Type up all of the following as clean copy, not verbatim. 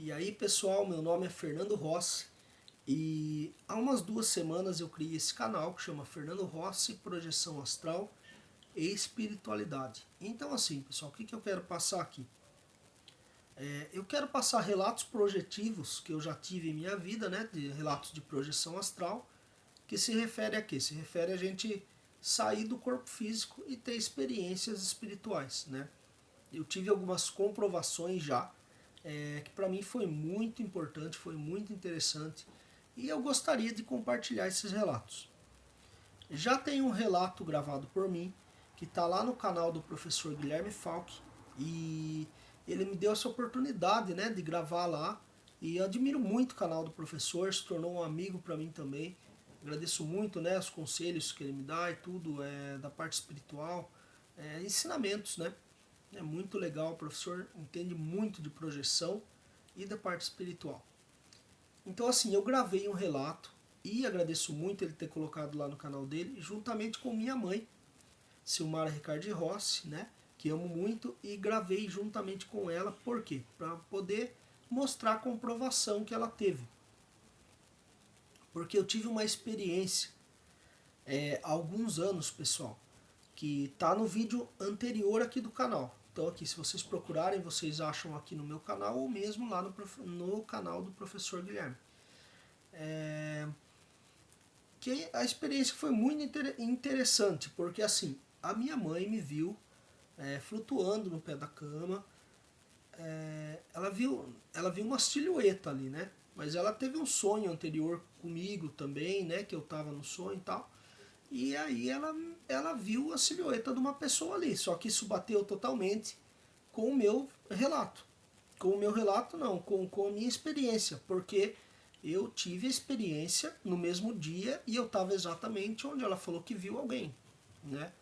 E aí pessoal, meu nome é Fernando Rossi e há umas 2 semanas eu criei esse canal que chama Fernando Rossi Projeção Astral e Espiritualidade. Então assim pessoal, o que eu quero passar aqui? Eu quero passar relatos projetivos que eu já tive em minha vida, né, de relatos de projeção astral, que se refere a quê? Se refere a gente sair do corpo físico e ter experiências espirituais, né? Eu tive algumas comprovações já, que para mim foi muito importante, foi muito interessante, e eu gostaria de compartilhar esses relatos. Já tem um relato gravado por mim, que está lá no canal do professor Guilherme Falck, e ele me deu essa oportunidade, né, de gravar lá, e eu admiro muito o canal do professor, se tornou um amigo para mim também. Agradeço muito, né, os conselhos que ele me dá e tudo, da parte espiritual, ensinamentos, né? É muito legal, o professor entende muito de projeção e da parte espiritual. Então assim, eu gravei um relato e agradeço muito ele ter colocado lá no canal dele, juntamente com minha mãe, Silmara Ricardi Rossi, né, que amo muito, e gravei juntamente com ela, por quê? Para poder mostrar a comprovação que ela teve. Porque eu tive uma experiência há alguns anos, pessoal, que está no vídeo anterior aqui do canal. Então aqui, se vocês procurarem, vocês acham aqui no meu canal ou mesmo lá no canal do professor Guilherme. Que a experiência foi muito interessante, porque assim, a minha mãe me viu flutuando no pé da cama, ela viu uma silhueta ali, né? Mas ela teve um sonho anterior comigo também, né? Que eu tava no sonho e tal. E aí ela viu a silhueta de uma pessoa ali. Só que isso bateu totalmente com o meu relato. Com o meu relato não, com a minha experiência. Porque eu tive a experiência no mesmo dia e eu estava exatamente onde ela falou que viu alguém, né?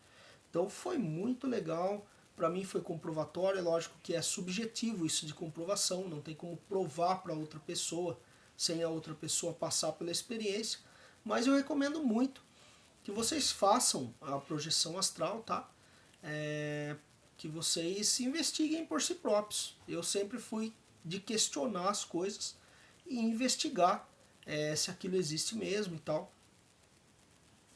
Então foi muito legal. Para mim foi comprovatório, é lógico que é subjetivo isso de comprovação, não tem como provar para outra pessoa sem a outra pessoa passar pela experiência, mas eu recomendo muito que vocês façam a projeção astral, tá? Que vocês se investiguem por si próprios. Eu sempre fui de questionar as coisas e investigar se aquilo existe mesmo e tal.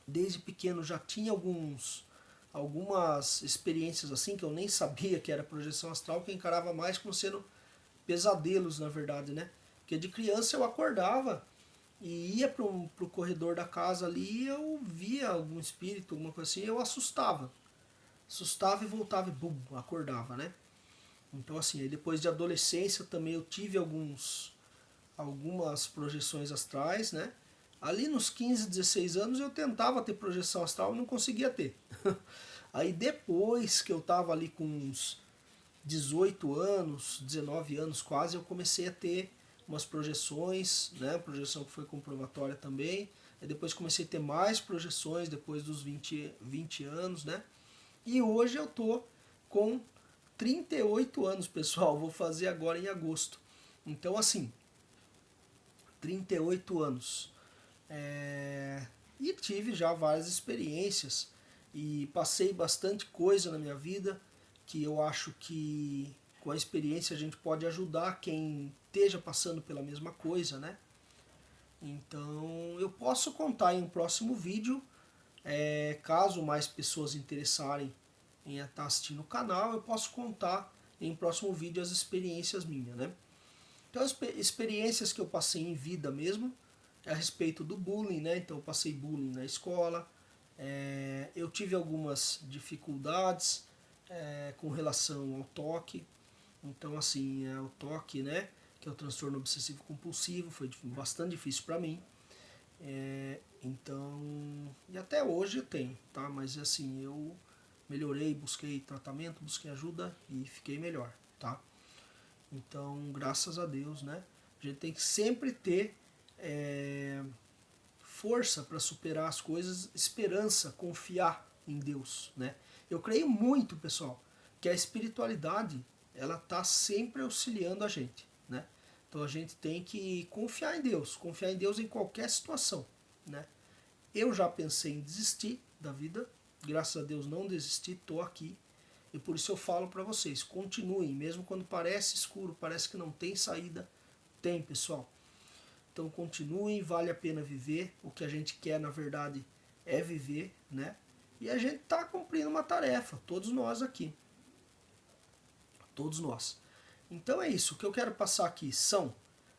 Desde pequeno já tinha algumas experiências assim que eu nem sabia que era projeção astral, que eu encarava mais como sendo pesadelos, na verdade, né? Porque de criança eu acordava e ia pro corredor da casa ali e eu via algum espírito, alguma coisa assim, eu assustava. Assustava e voltava e bum, acordava, né? Então assim, aí depois de adolescência também eu tive algumas projeções astrais, né? Ali nos 15, 16 anos eu tentava ter projeção astral e não conseguia ter. Aí depois que eu tava ali com uns 18 anos, 19 anos quase, eu comecei a ter umas projeções, né? Projeção que foi comprovatória também. Aí depois comecei a ter mais projeções depois dos 20 anos, né? E hoje eu tô com 38 anos, pessoal. Vou fazer agora em agosto. Então assim, 38 anos. E tive já várias experiências e passei bastante coisa na minha vida que eu acho que com a experiência a gente pode ajudar quem esteja passando pela mesma coisa, né? Então eu posso contar em um próximo vídeo, caso mais pessoas interessarem em estar assistindo o canal, eu posso contar em um próximo vídeo as experiências minhas, né? Então as experiências que eu passei em vida mesmo, a respeito do bullying, né? Então eu passei bullying na escola, eu tive algumas dificuldades com relação ao toque. Então assim, o toque, né? Que é o transtorno obsessivo compulsivo, foi bastante difícil para mim. Então, e até hoje eu tenho, tá? Mas assim, eu melhorei, busquei tratamento, busquei ajuda e fiquei melhor, tá? Então, graças a Deus, né? A gente tem que sempre ter força para superar as coisas, esperança, confiar em Deus, né? Eu creio muito, pessoal, que a espiritualidade ela tá sempre auxiliando a gente, né? Então a gente tem que confiar em Deus em qualquer situação, né? Eu já pensei em desistir da vida, graças a Deus não desisti, tô aqui. E por isso eu falo para vocês, continuem, mesmo quando parece escuro, parece que não tem saída, Tem, pessoal. Então continuem, vale a pena viver. O que a gente quer, na verdade, é viver, né? E a gente está cumprindo uma tarefa, todos nós aqui. Todos nós. Então é isso. O que eu quero passar aqui são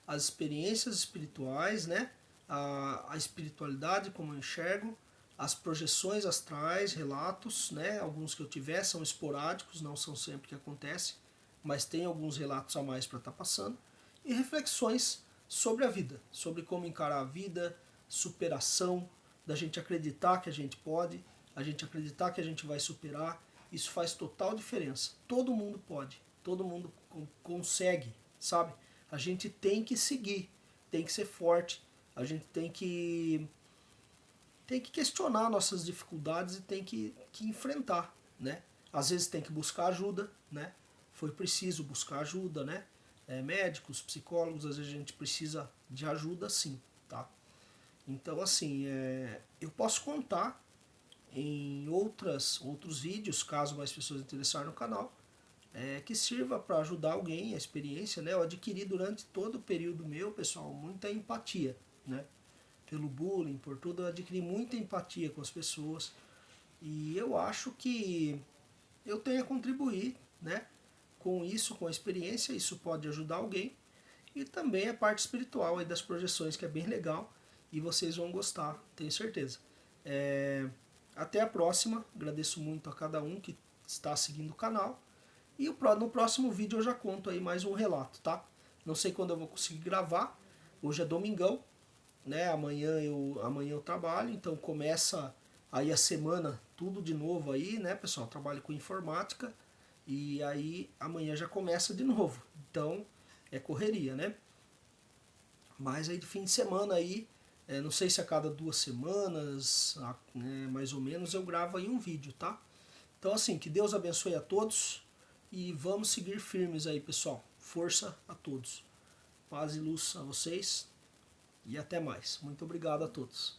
as experiências espirituais, né? A espiritualidade, como eu enxergo, as projeções astrais, relatos, né? Alguns que eu tiver são esporádicos, não são sempre que acontece, mas tem alguns relatos a mais para estar passando. E reflexões sobre a vida, sobre como encarar a vida, superação, da gente acreditar que a gente pode, a gente acreditar que a gente vai superar. Isso faz total diferença. Todo mundo pode, todo mundo consegue, sabe? A gente tem que seguir, tem que ser forte, a gente tem que questionar nossas dificuldades e tem que enfrentar, né? Às vezes tem que buscar ajuda, né? Foi preciso buscar ajuda, né? Médicos, psicólogos, às vezes a gente precisa de ajuda, sim, tá? Então, assim, eu posso contar em outros vídeos, caso mais pessoas interessarem no canal, que sirva para ajudar alguém, a experiência, né? Eu adquiri durante todo o período meu, pessoal, muita empatia, né? Pelo bullying, por tudo, eu adquiri muita empatia com as pessoas. E eu acho que eu tenho a contribuir, né? Com isso, com a experiência, isso pode ajudar alguém. E também a parte espiritual aí das projeções, que é bem legal. E vocês vão gostar, tenho certeza. Até a próxima. Agradeço muito a cada um que está seguindo o canal. E no próximo vídeo eu já conto aí mais um relato, tá? Não sei quando eu vou conseguir gravar. Hoje é domingão, né? Amanhã eu trabalho, então começa aí a semana tudo de novo aí, né, pessoal? Eu trabalho com informática e aí amanhã já começa de novo. Então é correria, né? Mas aí de fim de semana aí, não sei se a cada 2 semanas, né, mais ou menos, eu gravo aí um vídeo, tá? Então assim, que Deus abençoe a todos e vamos seguir firmes aí, pessoal. Força a todos. Paz e luz a vocês e até mais. Muito obrigado a todos.